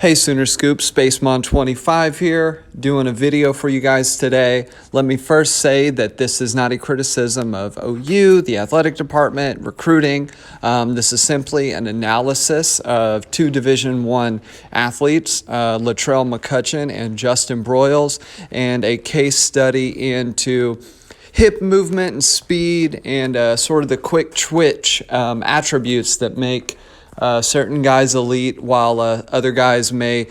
Hey Sooner Scoop, Spacemon25 here, doing a video for you guys today. Let me first say that this is not a criticism of OU, the athletic department, recruiting. This is simply an analysis of two Division I athletes, Latrell McCutchin and Justin Broiles, and a case study into hip movement and speed and sort of the quick twitch attributes that make certain guys elite, while other guys may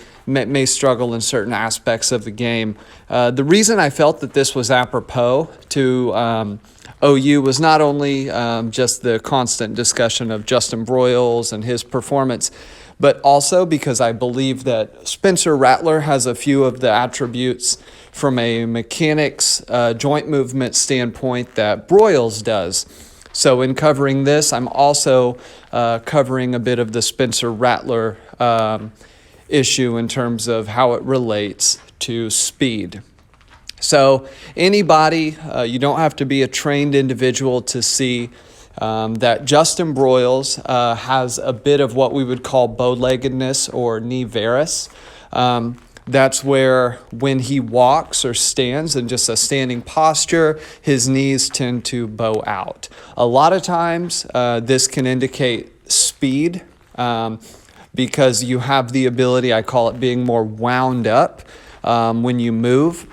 struggle in certain aspects of the game. The reason I felt that this was apropos to OU was not only just the constant discussion of Justin Broiles and his performance, but also because I believe that Spencer Rattler has a few of the attributes from a mechanics joint movement standpoint that Broiles does. So in covering this, I'm also covering a bit of the Spencer Rattler issue in terms of how it relates to speed. So anybody, you don't have to be a trained individual to see that Justin Broiles has a bit of what we would call bow-leggedness or knee varus. That's where when he walks or stands in just a standing posture, his knees tend to bow out. A lot of times this can indicate speed because you have the ability, I call it being more wound up when you move.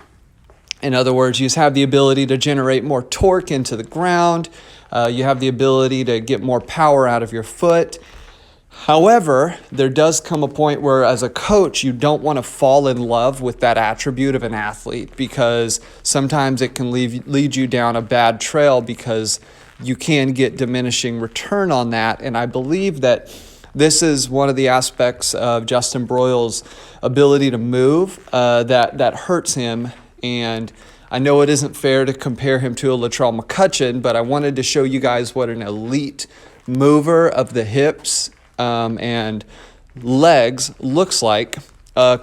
In other words, you have the ability to generate more torque into the ground. You have the ability to get more power out of your foot. However, there does come a point where as a coach, you don't want to fall in love with that attribute of an athlete, because sometimes it can lead you down a bad trail because you can get diminishing return on that. And I believe that this is one of the aspects of Justin Broiles' ability to move that hurts him. And I know it isn't fair to compare him to a Latrell McCutchin, but I wanted to show you guys what an elite mover of the hips and legs looks like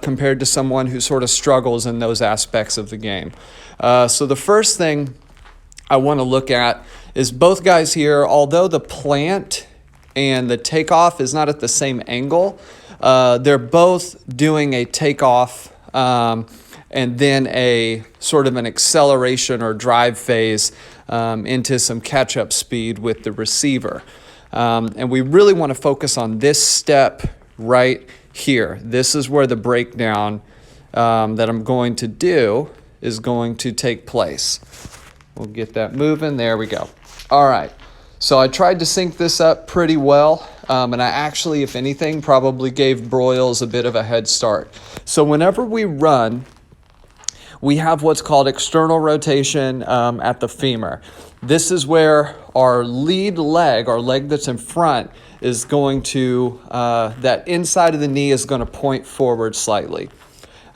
compared to someone who sort of struggles in those aspects of the game. So the first thing I want to look at is both guys here, although the plant and the takeoff is not at the same angle, they're both doing a takeoff and then a sort of an acceleration or drive phase into some catch-up speed with the receiver. And we really want to focus on this step right here. This is where the breakdown that I'm going to do is going to take place. We'll get that moving. There we go. All right. So I tried to sync this up pretty well. And I actually, if anything, probably gave Broiles a bit of a head start. So whenever we run, we have what's called external rotation at the femur. This is where our lead leg, our leg that's in front, is going to, that inside of the knee is going to point forward slightly.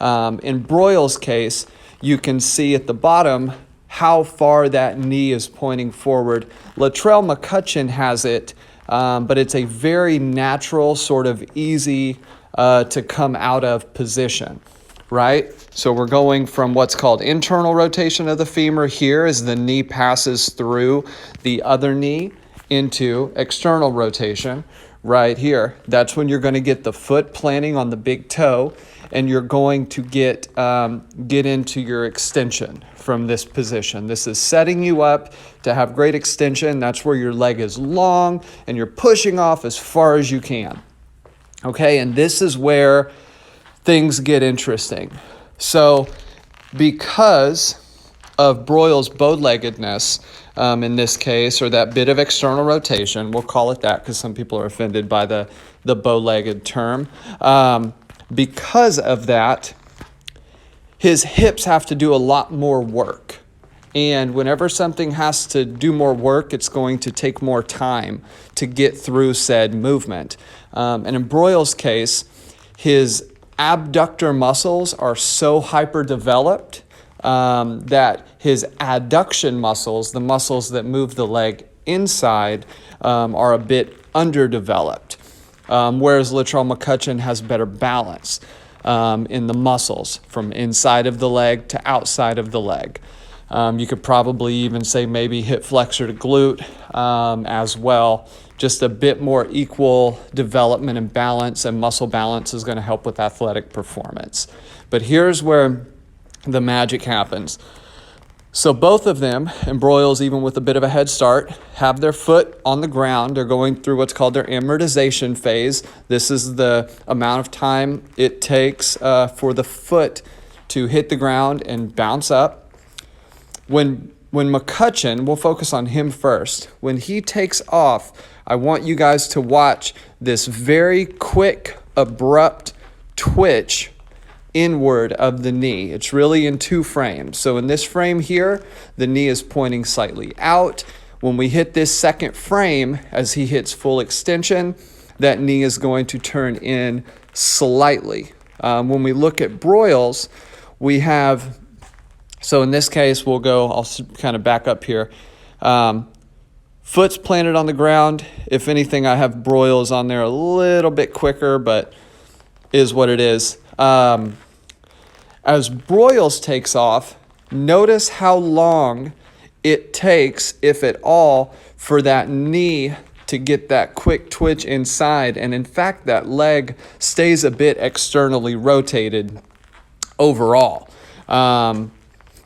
In Broiles' case, you can see at the bottom how far that knee is pointing forward. Latrell McCutchin has it, but it's a very natural, sort of easy to come out of position. Right? So we're going from what's called internal rotation of the femur here as the knee passes through the other knee into external rotation right here. That's when you're going to get the foot planting on the big toe, and you're going to get into your extension from this position. This is setting you up to have great extension. That's where your leg is long and you're pushing off as far as you can. Okay, and this is where things get interesting. So because of Broiles' bow-leggedness in this case, or that bit of external rotation, we'll call it that because some people are offended by the bow-legged term. Because of that, his hips have to do a lot more work. And whenever something has to do more work, it's going to take more time to get through said movement. And in Broiles' case, his abductor muscles are so hyperdeveloped that his adduction muscles, the muscles that move the leg inside, are a bit underdeveloped. Whereas Latrell McCutchin has better balance in the muscles from inside of the leg to outside of the leg. You could probably even say maybe hip flexor to glute as well, just a bit more equal development and balance, and muscle balance is going to help with athletic performance. But here's where the magic happens. So both of them, and Broiles even with a bit of a head start, have their foot on the ground. They're going through what's called their amortization phase. This is the amount of time it takes for the foot to hit the ground and bounce up. When McCutchin, we'll focus on him first. When he takes off, I want you guys to watch this very quick, abrupt twitch inward of the knee. It's really in two frames. So in this frame here, the knee is pointing slightly out. When we hit this second frame, as he hits full extension, that knee is going to turn in slightly. When we look at Broiles, we have, so in this case, I'll kind of back up here. Foot's planted on the ground. If anything, I have Broiles on there a little bit quicker, but is what it is. As Broiles takes off, notice how long it takes, if at all, for that knee to get that quick twitch inside. And in fact, that leg stays a bit externally rotated overall.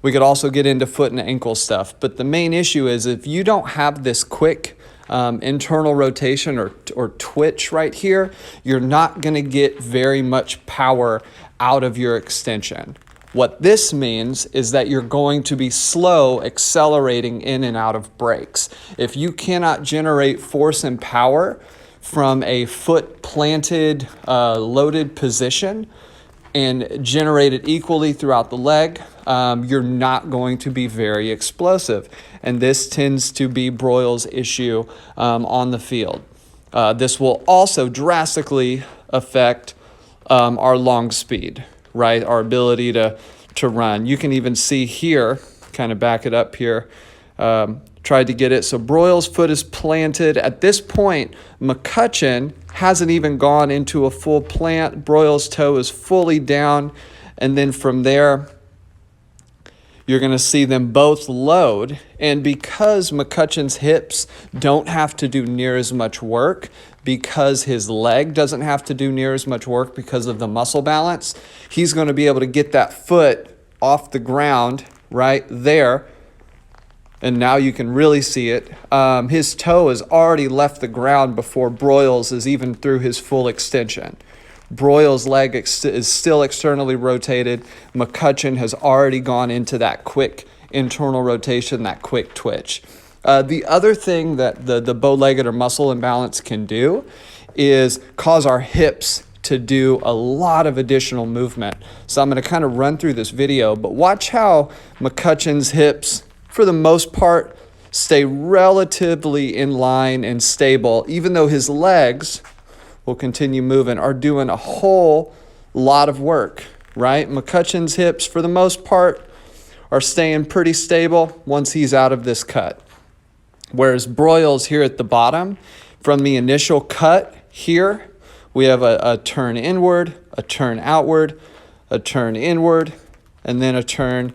We could also get into foot and ankle stuff. But the main issue is if you don't have this quick internal rotation or twitch right here, you're not going to get very much power out of your extension. What this means is that you're going to be slow accelerating in and out of breaks. If you cannot generate force and power from a foot planted, loaded position and generate it equally throughout the leg, you're not going to be very explosive. And this tends to be Broiles' issue on the field. This will also drastically affect our long speed, right? Our ability to run. You can even see here, kind of back it up here, tried to get it. So Broiles' foot is planted. At this point, McCutchin hasn't even gone into a full plant. Broiles' toe is fully down. And then from there, you're going to see them both load. And because McCutchin's hips don't have to do near as much work, because his leg doesn't have to do near as much work because of the muscle balance, he's going to be able to get that foot off the ground right there. And now you can really see it. His toe has already left the ground before Broiles is even through his full extension. Broiles' leg is still externally rotated. McCutchin has already gone into that quick internal rotation, that quick twitch. The other thing that the bow-legged or muscle imbalance can do is cause our hips to do a lot of additional movement. So I'm going to kind of run through this video, but watch how McCutchin's hips, for the most part, stay relatively in line and stable, even though his legs will continue moving, are doing a whole lot of work, right? McCutchin's hips, for the most part, are staying pretty stable once he's out of this cut. Whereas Broiles here at the bottom, from the initial cut here, we have a turn inward, a turn outward, a turn inward, and then a turn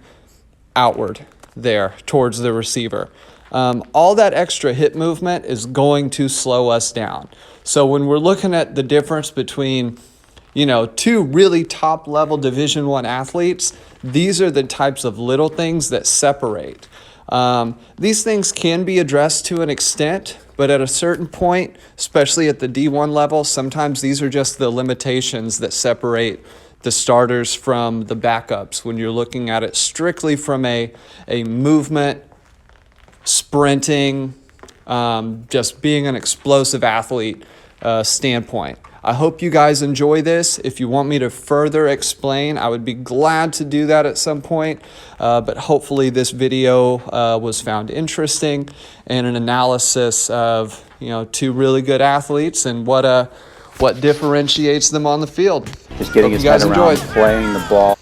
outward there towards the receiver. All that extra hip movement is going to slow us down. So when we're looking at the difference between, two really top-level Division I athletes, these are the types of little things that separate. These things can be addressed to an extent, but at a certain point, especially at the D1 level, sometimes these are just the limitations that separate the starters from the backups when you're looking at it strictly from a movement, sprinting, just being an explosive athlete standpoint. I hope you guys enjoy this. If you want me to further explain, I would be glad to do that at some point. But hopefully this video was found interesting and an analysis of two really good athletes and what differentiates them on the field. Just getting his head around playing the ball.